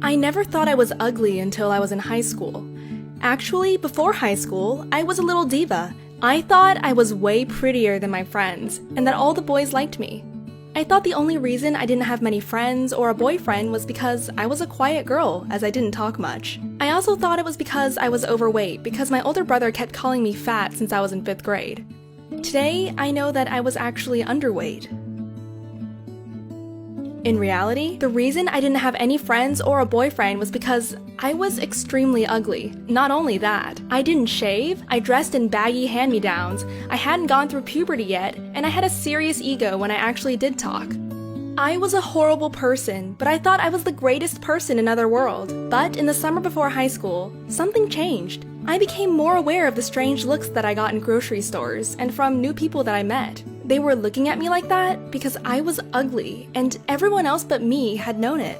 I never thought I was ugly until I was in high school. Actually, before high school, I was a little diva. I thought I was way prettier than my friends, and that all the boys liked me. I thought the only reason I didn't have many friends or a boyfriend was because I was a quiet girl, as I didn't talk much. I also thought it was because I was overweight, because my older brother kept calling me fat since I was in 5th grade. Today, I know that I was actually underweight. In reality, the reason I didn't have any friends or a boyfriend was because I was extremely ugly. Not only that, I didn't shave, I dressed in baggy hand-me-downs, I hadn't gone through puberty yet, and I had a serious ego when I actually did talk. I was a horrible person, but I thought I was the greatest person in another world. But in the summer before high school, something changed. I became more aware of the strange looks that I got in grocery stores and from new people that I met. They were looking at me like that because I was ugly, and everyone else but me had known it.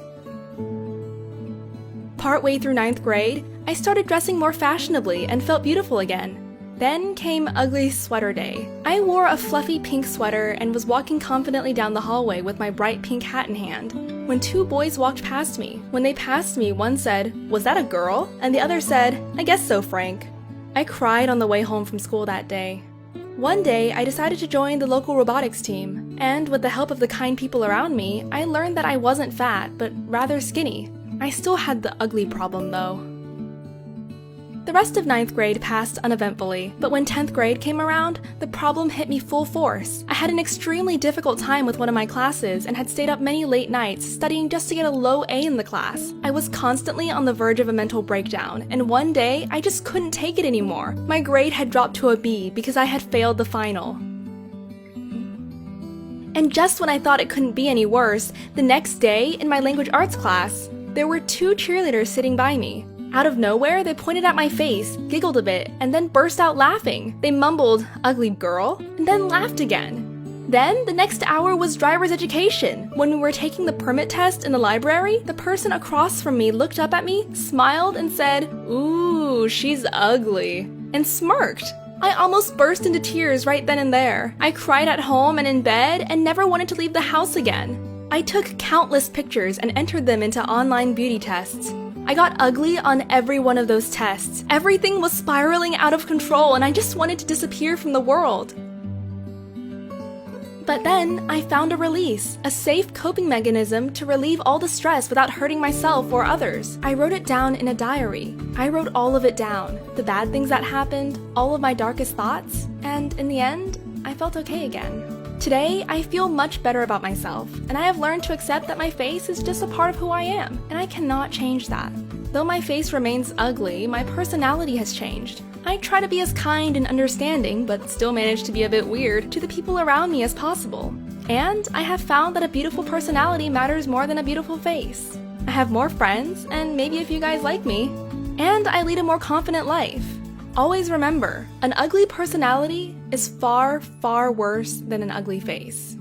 Partway through 9th grade, I started dressing more fashionably and felt beautiful again. Then came Ugly Sweater Day. I wore a fluffy pink sweater and was walking confidently down the hallway with my bright pink hat in hand, when 2 boys walked past me. When they passed me, one said, "Was that a girl?" And the other said, "I guess so, Frank." I cried on the way home from school that day. One day, I decided to join the local robotics team, and with the help of the kind people around me, I learned that I wasn't fat, but rather skinny. I still had the ugly problem, though. The rest of 9th grade passed uneventfully, but when 10th grade came around, the problem hit me full force. I had an extremely difficult time with one of my classes and had stayed up many late nights studying just to get a low A in the class. I was constantly on the verge of a mental breakdown, and one day, I just couldn't take it anymore. My grade had dropped to a B because I had failed the final. And just when I thought it couldn't be any worse, the next day, in my language arts class, there were 2 cheerleaders sitting by me. Out of nowhere, they pointed at my face, giggled a bit, and then burst out laughing. They mumbled, "Ugly girl," and then laughed again. Then, the next hour was driver's education. When we were taking the permit test in the library, the person across from me looked up at me, smiled, and said, "Ooh, she's ugly," and smirked. I almost burst into tears right then and there. I cried at home and in bed and never wanted to leave the house again. I took countless pictures and entered them into online beauty tests. I got ugly on every one of those tests. Everything was spiraling out of control and I just wanted to disappear from the world. But then, I found a release, a safe coping mechanism to relieve all the stress without hurting myself or others. I wrote it down in a diary. I wrote all of it down, the bad things that happened, all of my darkest thoughts, and in the end, I felt okay again. Today, I feel much better about myself, and I have learned to accept that my face is just a part of who I am, and I cannot change that. Though my face remains ugly, my personality has changed. I try to be as kind and understanding, but still manage to be a bit weird, to the people around me as possible. And I have found that a beautiful personality matters more than a beautiful face. I have more friends, and maybe a few guys like me, and I lead a more confident life. Always remember, an ugly personality is far, far worse than an ugly face.